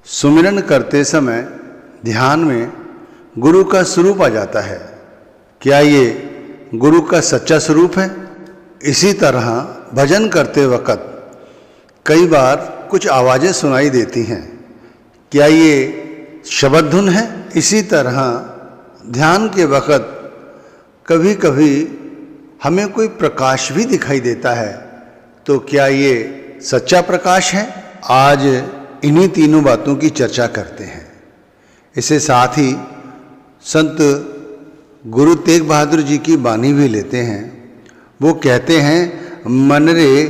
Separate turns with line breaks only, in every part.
सुमिरन करते समय ध्यान में गुरु का स्वरूप आ जाता है। क्या ये गुरु का सच्चा स्वरूप है? इसी तरह भजन करते वक्त कई बार कुछ आवाज़ें सुनाई देती हैं। क्या ये शब्द धुन है? इसी तरह ध्यान के वक्त कभी कभी हमें कोई प्रकाश भी दिखाई देता है। तो क्या ये सच्चा प्रकाश है? आज इन्हीं तीनों बातों की चर्चा करते हैं। इसके साथ ही संत गुरु तेग बहादुर जी की बानी भी लेते हैं। वो कहते हैं, मन रे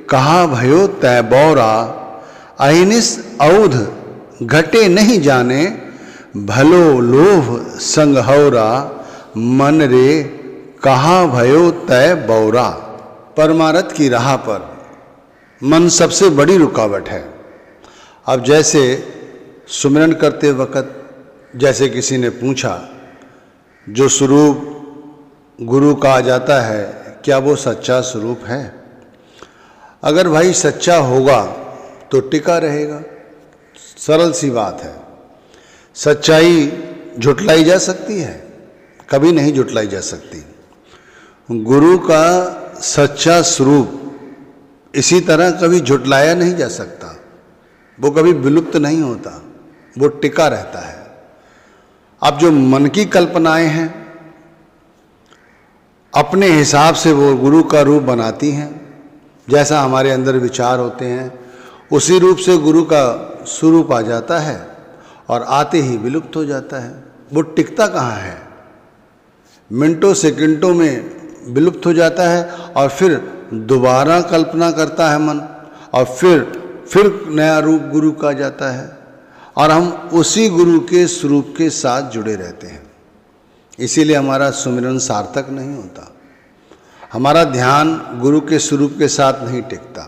कहा भयो तय बौरा, अहिनिस औध घटे नहीं जाने, भलो लोभ संग हौरा, मन रे कहा भयो तय बौरा। परमार्थ की राह पर मन सबसे बड़ी रुकावट है। अब जैसे सुमिरन करते वक्त जैसे किसी ने पूछा, जो स्वरूप गुरु का आ जाता है, क्या वो सच्चा स्वरूप है? अगर भाई सच्चा होगा तो टिका रहेगा। सरल सी बात है। सच्चाई झुटलाई जा सकती है? कभी नहीं झुटलाई जा सकती। गुरु का सच्चा स्वरूप इसी तरह कभी झुटलाया नहीं जा सकता। वो कभी विलुप्त नहीं होता, वो टिका रहता है। अब जो मन की कल्पनाएं हैं अपने हिसाब से वो गुरु का रूप बनाती हैं। जैसा हमारे अंदर विचार होते हैं उसी रूप से गुरु का स्वरूप आ जाता है और आते ही विलुप्त हो जाता है। वो टिकता कहाँ है? मिनटों सेकंडों में विलुप्त हो जाता है और फिर दोबारा कल्पना करता है मन और फिर नया रूप गुरु का जाता है और हम उसी गुरु के स्वरूप के साथ जुड़े रहते हैं। इसीलिए हमारा सुमिरन सार्थक नहीं होता। हमारा ध्यान गुरु के स्वरूप के साथ नहीं टिकता।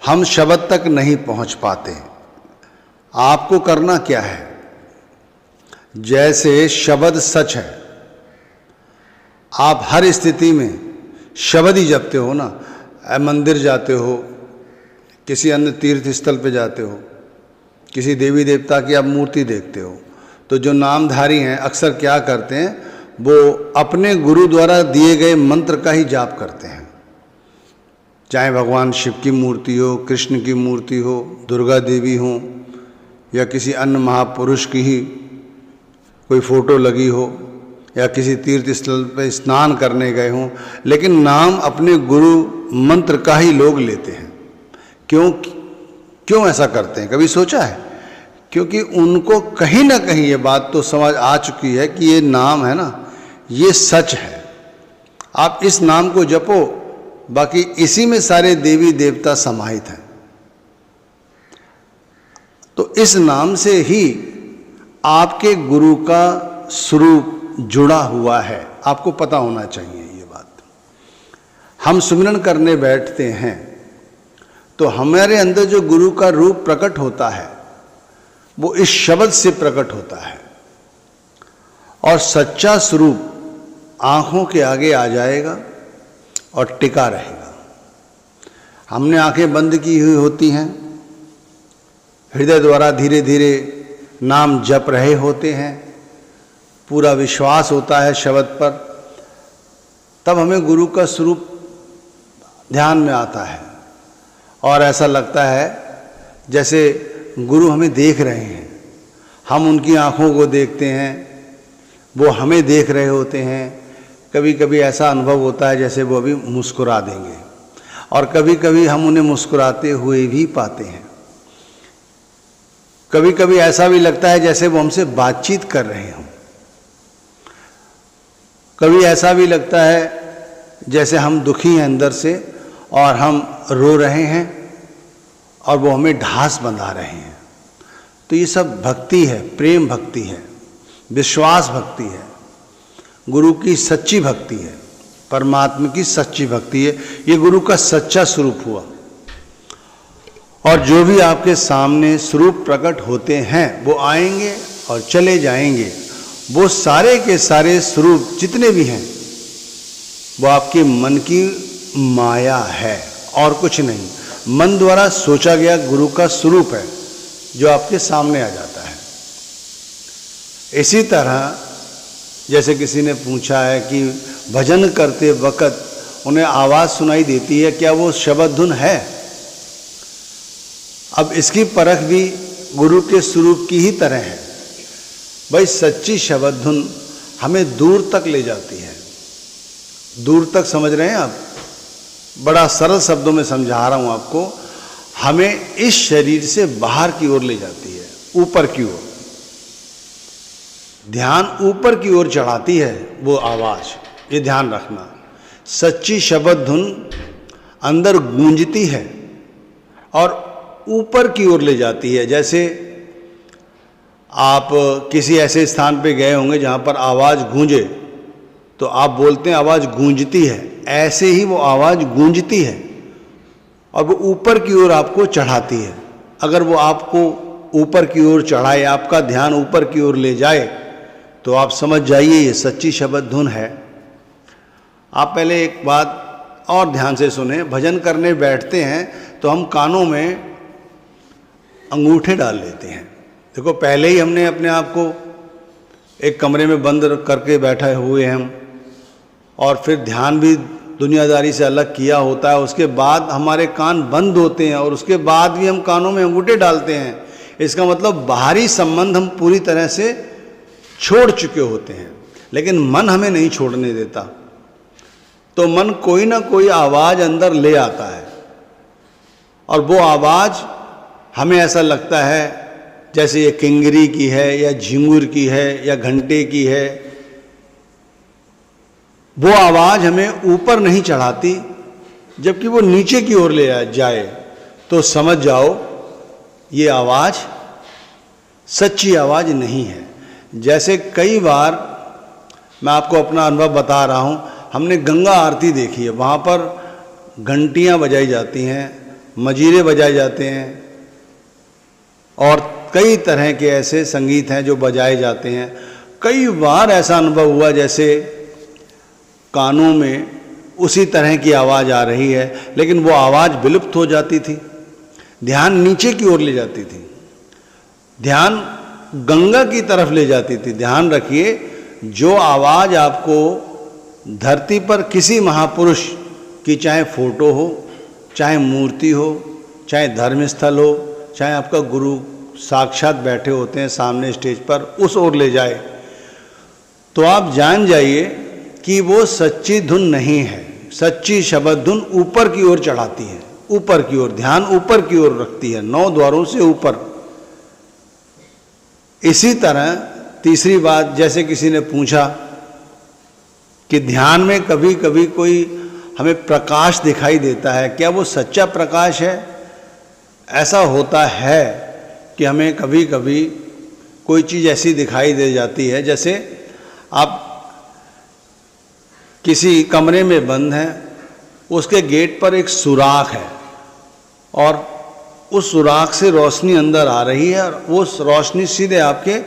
हम शब्द तक नहीं पहुंच पाते। आपको करना क्या है? जैसे शब्द सच है, आप हर स्थिति में शब्द ही जपते हो ना। मंदिर जाते हो, किसी अन्य तीर्थ स्थल पे जाते हो, किसी देवी देवता की आप मूर्ति देखते हो, तो जो नामधारी हैं अक्सर क्या करते हैं, वो अपने गुरु द्वारा दिए गए मंत्र का ही जाप करते हैं। चाहे भगवान शिव की मूर्ति हो, कृष्ण की मूर्ति हो, दुर्गा देवी हो या किसी अन्य महापुरुष की ही कोई फोटो लगी हो या किसी तीर्थ स्थल पर स्नान करने गए हों, लेकिन नाम अपने गुरु मंत्र का ही लोग लेते हैं। क्यों ऐसा करते हैं? कभी सोचा है? क्योंकि उनको कहीं ना कहीं ये बात तो समझ आ चुकी है कि ये नाम है ना, ये सच है। आप इस नाम को जपो, बाकी इसी में सारे देवी देवता समाहित हैं। तो इस नाम से ही आपके गुरु का स्वरूप जुड़ा हुआ है। आपको पता होना चाहिए ये बात। हम सुमिरन करने बैठते हैं तो हमारे अंदर जो गुरु का रूप प्रकट होता है वो इस शब्द से प्रकट होता है और सच्चा स्वरूप आंखों के आगे आ जाएगा और टिका रहेगा। हमने आंखें बंद की हुई होती हैं, हृदय द्वारा धीरे धीरे नाम जप रहे होते हैं, पूरा विश्वास होता है शब्द पर, तब हमें गुरु का स्वरूप ध्यान में आता है और ऐसा लगता है जैसे गुरु हमें देख रहे हैं। हम उनकी आंखों को देखते हैं, वो हमें देख रहे होते हैं। कभी कभी ऐसा अनुभव होता है जैसे वो अभी मुस्कुरा देंगे और कभी कभी हम उन्हें मुस्कुराते हुए भी पाते हैं। कभी कभी ऐसा भी लगता है जैसे वो हमसे बातचीत कर रहे हों। कभी ऐसा भी लगता है जैसे हम दुखी हैं अंदर से और हम रो रहे हैं और वो हमें ढास बंधा रहे हैं। तो ये सब भक्ति है, प्रेम भक्ति है, विश्वास भक्ति है, गुरु की सच्ची भक्ति है, परमात्मा की सच्ची भक्ति है। ये गुरु का सच्चा स्वरूप हुआ। और जो भी आपके सामने स्वरूप प्रकट होते हैं वो आएंगे और चले जाएंगे। वो सारे के सारे स्वरूप जितने भी हैं वो आपके मन की माया है और कुछ नहीं। मन द्वारा सोचा गया गुरु का स्वरूप है। जो आपके सामने आ जाता है। इसी तरह जैसे किसी ने पूछा है कि भजन करते वक्त उन्हें आवाज़ सुनाई देती है, क्या वो शब्द धुन है? अब इसकी परख भी गुरु के स्वरूप की ही तरह है। भाई सच्ची शब्द धुन हमें दूर तक ले जाती है। दूर तक समझ रहे हैं आप? बड़ा सरल शब्दों में समझा रहा हूं आपको। हमें इस शरीर से बाहर की ओर ले जाती है, ऊपर की ओर। ध्यान ऊपर की ओर चढ़ाती है वो आवाज, ये ध्यान रखना। सच्ची शब्द धुन अंदर गूंजती है और ऊपर की ओर ले जाती है। जैसे आप किसी ऐसे स्थान पे गए होंगे जहाँ पर आवाज़ गूंजे, तो आप बोलते हैं आवाज़ गूंजती है। ऐसे ही वो आवाज़ गूंजती है और वो ऊपर की ओर आपको चढ़ाती है। अगर वो आपको ऊपर की ओर चढ़ाए, आपका ध्यान ऊपर की ओर ले जाए, तो आप समझ जाइए ये सच्ची शब्द धुन है। आप पहले एक बात और ध्यान से सुने। भजन करने बैठते हैं तो हम कानों में अंगूठे डाल लेते हैं। देखो, पहले ही हमने अपने आप को एक कमरे में बंद करके बैठे हुए हैं हम, और फिर ध्यान भी दुनियादारी से अलग किया होता है। उसके बाद हमारे कान बंद होते हैं और उसके बाद भी हम कानों में अंगूठे डालते हैं। इसका मतलब बाहरी संबंध हम पूरी तरह से छोड़ चुके होते हैं, लेकिन मन हमें नहीं छोड़ने देता। तो मन कोई ना कोई आवाज़ अंदर ले आता है, और वो आवाज़ हमें ऐसा लगता है जैसे ये किंगरी की है या झिंगुर की है या घंटे की है। वो आवाज़ हमें ऊपर नहीं चढ़ाती, जबकि वो नीचे की ओर ले जाए। तो समझ जाओ ये आवाज़ सच्ची आवाज़ नहीं है। जैसे कई बार मैं आपको अपना अनुभव बता रहा हूँ, हमने गंगा आरती देखी है। वहाँ पर घंटियाँ बजाई जाती हैं, मजीरे बजाए जाते हैं, और कई तरह के ऐसे संगीत हैं जो बजाए जाते हैं। कई बार ऐसा अनुभव हुआ जैसे कानों में उसी तरह की आवाज़ आ रही है, लेकिन वो आवाज़ विलुप्त हो जाती थी, ध्यान नीचे की ओर ले जाती थी, ध्यान गंगा की तरफ ले जाती थी। ध्यान रखिए, जो आवाज़ आपको धरती पर किसी महापुरुष की, चाहे फोटो हो, चाहे मूर्ति हो, चाहे धर्मस्थल हो, चाहे आपका गुरु साक्षात बैठे होते हैं सामने स्टेज पर, उस ओर ले जाए, तो आप जान जाइए कि वो सच्ची धुन नहीं है। सच्ची शब्द धुन ऊपर की ओर चढ़ाती है, ऊपर की ओर, ध्यान ऊपर की ओर रखती है, 9 द्वारों से ऊपर। इसी तरह तीसरी बात, जैसे किसी ने पूछा कि ध्यान में कभी कभी कोई हमें प्रकाश दिखाई देता है, क्या वो सच्चा प्रकाश है? ऐसा होता है कि हमें कभी कभी कोई चीज़ ऐसी दिखाई दे जाती है, जैसे आप किसी कमरे में बंद हैं, उसके गेट पर एक सुराख है और उस सुराख से रोशनी अंदर आ रही है, और वो रोशनी सीधे आपके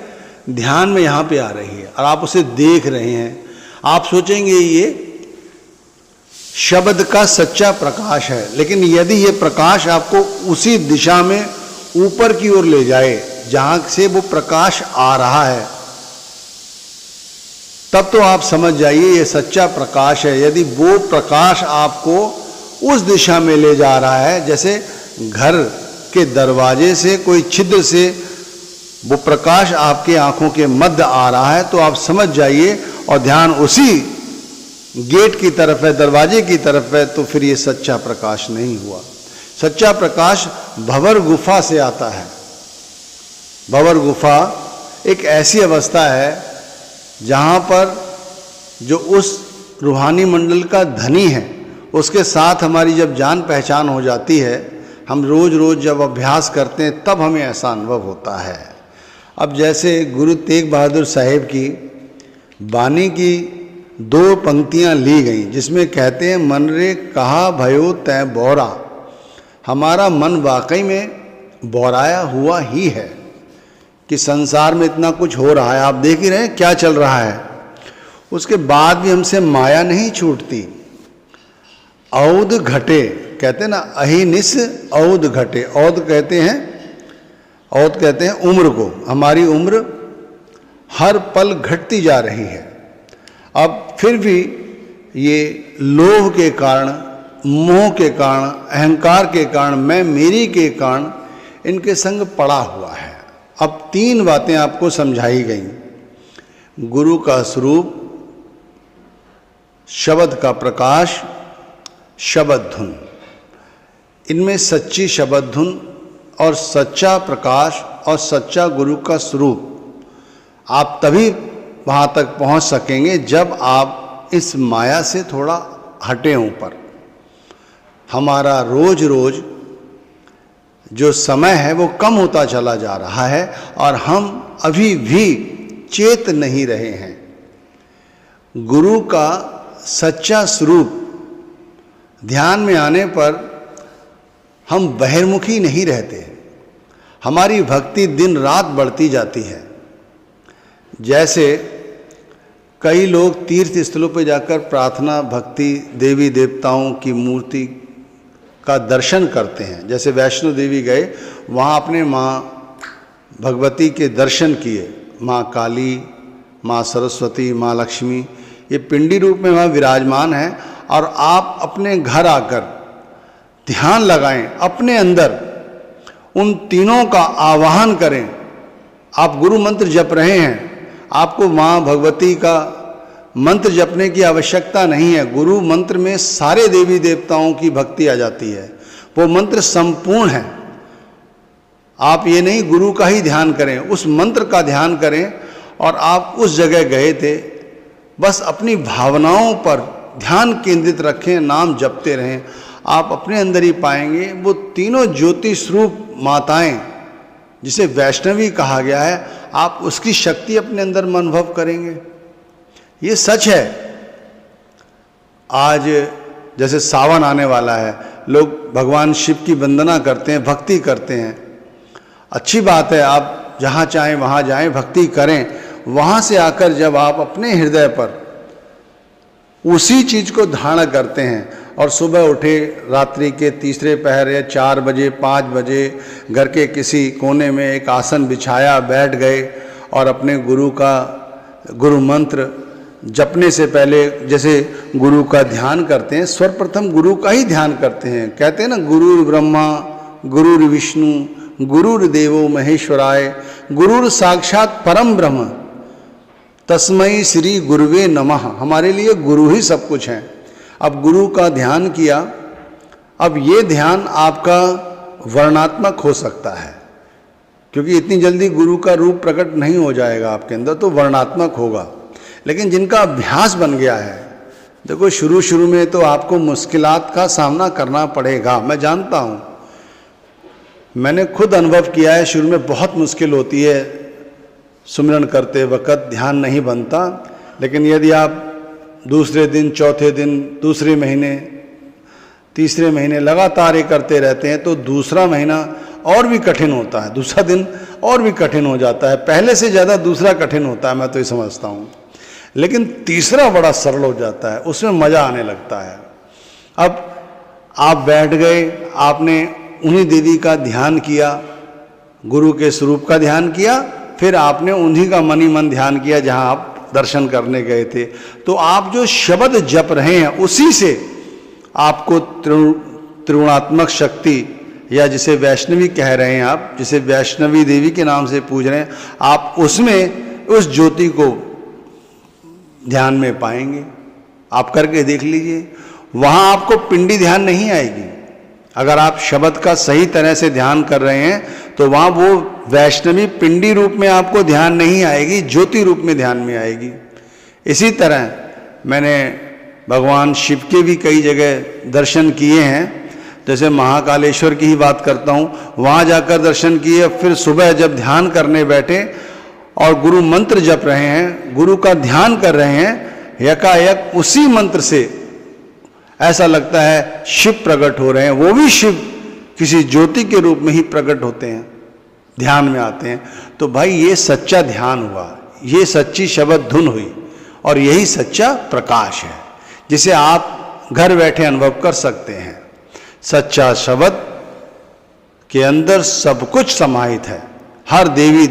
ध्यान में यहाँ पे आ रही है और आप उसे देख रहे हैं। आप सोचेंगे ये शब्द का सच्चा प्रकाश है, लेकिन यदि ये प्रकाश आपको उसी दिशा में ऊपर की ओर ले जाए जहाँ से वो प्रकाश आ रहा है, तब तो आप समझ जाइए ये सच्चा प्रकाश है। यदि वो प्रकाश आपको उस दिशा में ले जा रहा है, जैसे घर के दरवाजे से कोई छिद्र से वो प्रकाश आपके आंखों के मध्य आ रहा है, तो आप समझ जाइए और ध्यान उसी गेट की तरफ है, दरवाजे की तरफ है, तो फिर ये सच्चा प्रकाश नहीं हुआ। सच्चा प्रकाश भंवर गुफा से आता है। भंवर गुफा एक ऐसी अवस्था है जहाँ पर जो उस रूहानी मंडल का धनी है, उसके साथ हमारी जब जान पहचान हो जाती है, हम रोज़ रोज़ जब अभ्यास करते हैं तब हमें ऐसा अनुभव होता है। अब जैसे गुरु तेग बहादुर साहेब की बानी की 2 पंक्तियाँ ली गई, जिसमें कहते हैं, मन रे कहा भयो तय बोरा। हमारा मन वाकई में बोराया हुआ ही है कि संसार में इतना कुछ हो रहा है, आप देख ही रहे हैं क्या चल रहा है। उसके बाद भी हमसे माया नहीं छूटती। औद घटे, कहते हैं ना, अहिनिस औद घटे। औद कहते हैं औत कहते हैं उम्र को। हमारी उम्र हर पल घटती जा रही है। अब फिर भी ये लोभ के कारण, मोह के कारण, अहंकार के कारण, मैं मेरी के कारण इनके संग पड़ा हुआ है। अब 3 बातें आपको समझाई गई। गुरु का स्वरूप, शब्द का प्रकाश, शब्द धुन। इनमें सच्ची शब्द धुन और सच्चा प्रकाश और सच्चा गुरु का स्वरूप आप तभी वहाँ तक पहुँच सकेंगे जब आप इस माया से थोड़ा हटें ऊपर। हमारा रोज रोज जो समय है वो कम होता चला जा रहा है और हम अभी भी चेत नहीं रहे हैं। गुरु का सच्चा स्वरूप ध्यान में आने पर हम बहिर्मुखी नहीं रहते। हमारी भक्ति दिन रात बढ़ती जाती है। जैसे कई लोग तीर्थ स्थलों पर जाकर प्रार्थना, भक्ति, देवी देवताओं की मूर्ति का दर्शन करते हैं। जैसे वैष्णो देवी गए, वहाँ अपने माँ भगवती के दर्शन किए। माँ काली, माँ सरस्वती, माँ लक्ष्मी, ये पिंडी रूप में वहाँ विराजमान है। और आप अपने घर आकर ध्यान लगाएं, अपने अंदर उन तीनों का आवाहन करें। आप गुरु मंत्र जप रहे हैं, आपको माँ भगवती का मंत्र जपने की आवश्यकता नहीं है। गुरु मंत्र में सारे देवी देवताओं की भक्ति आ जाती है। वो मंत्र संपूर्ण है। आप ये नहीं गुरु का ही ध्यान करें, उस मंत्र का ध्यान करें। और आप उस जगह गए थे, बस अपनी भावनाओं पर ध्यान केंद्रित रखें, नाम जपते रहें। आप अपने अंदर ही पाएंगे वो तीनों ज्योति स्वरूप माताएं, जिसे वैष्णवी कहा गया है, आप उसकी शक्ति अपने अंदर अनुभव करेंगे। ये सच है। आज जैसे सावन आने वाला है, लोग भगवान शिव की वंदना करते हैं, भक्ति करते हैं। अच्छी बात है, आप जहाँ चाहें वहाँ जाएं, भक्ति करें। वहाँ से आकर जब आप अपने हृदय पर उसी चीज़ को धारण करते हैं और सुबह उठे, रात्रि के तीसरे पहर या 4 बजे 5 बजे घर के किसी कोने में एक आसन बिछाया, बैठ गए और अपने गुरु का गुरु मंत्र जपने से पहले जैसे गुरु का ध्यान करते हैं, सर्वप्रथम गुरु का ही ध्यान करते हैं। कहते हैं ना, गुरुर् ब्रह्मा गुरुर् विष्णु गुरुर्देवो महेश्वराय गुरुर् साक्षात परम ब्रह्म तस्मै श्री गुरुवे नमः। हमारे लिए गुरु ही सब कुछ है। अब गुरु का ध्यान किया, अब ये ध्यान आपका वर्णात्मक हो सकता है, क्योंकि इतनी जल्दी गुरु का रूप प्रकट नहीं हो जाएगा आपके अंदर, तो वर्णात्मक होगा। लेकिन जिनका अभ्यास बन गया है, देखो शुरू शुरू में तो आपको मुश्किलात का सामना करना पड़ेगा। मैं जानता हूँ, मैंने खुद अनुभव किया है। शुरू में बहुत मुश्किल होती है, सुमिरन करते वक्त ध्यान नहीं बनता। लेकिन यदि आप दूसरे दिन, चौथे दिन, दूसरे महीने, तीसरे महीने लगातार ये करते रहते हैं, तो दूसरा महीना और भी कठिन होता है, दूसरा दिन और भी कठिन हो जाता है। पहले से ज़्यादा दूसरा कठिन होता है, मैं तो ये समझता हूँ। लेकिन तीसरा बड़ा सरल हो जाता है, उसमें मज़ा आने लगता है। अब आप बैठ गए, आपने उन्हीं देवी का ध्यान किया, गुरु के स्वरूप का ध्यान किया, फिर आपने उन्हीं का मन ही मन ध्यान किया जहाँ आप दर्शन करने गए थे। तो आप जो शब्द जप रहे हैं, उसी से आपको त्रिगुणात्मक शक्ति, या जिसे वैष्णवी कह रहे हैं आप, जिसे वैष्णवी देवी के नाम से पूज रहे हैं, आप उसमें उस ज्योति को ध्यान में पाएंगे। आप करके देख लीजिए, वहाँ आपको पिंडी ध्यान नहीं आएगी। अगर आप शब्द का सही तरह से ध्यान कर रहे हैं तो वहाँ वो वैष्णवी पिंडी रूप में आपको ध्यान नहीं आएगी, ज्योति रूप में ध्यान में आएगी। इसी तरह मैंने भगवान शिव के भी कई जगह दर्शन किए हैं। जैसे महाकालेश्वर की ही बात करता हूँ, वहाँ जाकर दर्शन किए। फिर सुबह जब ध्यान करने बैठे और गुरु मंत्र जप रहे हैं, गुरु का ध्यान कर रहे हैं, यकायक उसी मंत्र से ऐसा लगता है शिव प्रकट हो रहे हैं। वो भी शिव किसी ज्योति के रूप में ही प्रकट होते हैं, ध्यान में आते हैं। तो भाई ये सच्चा ध्यान हुआ, ये सच्ची शब्द धुन हुई, और यही सच्चा प्रकाश है जिसे आप घर बैठे अनुभव कर सकते हैं। सच्चा शब्द के अंदर सब कुछ समाहित है। हर देवी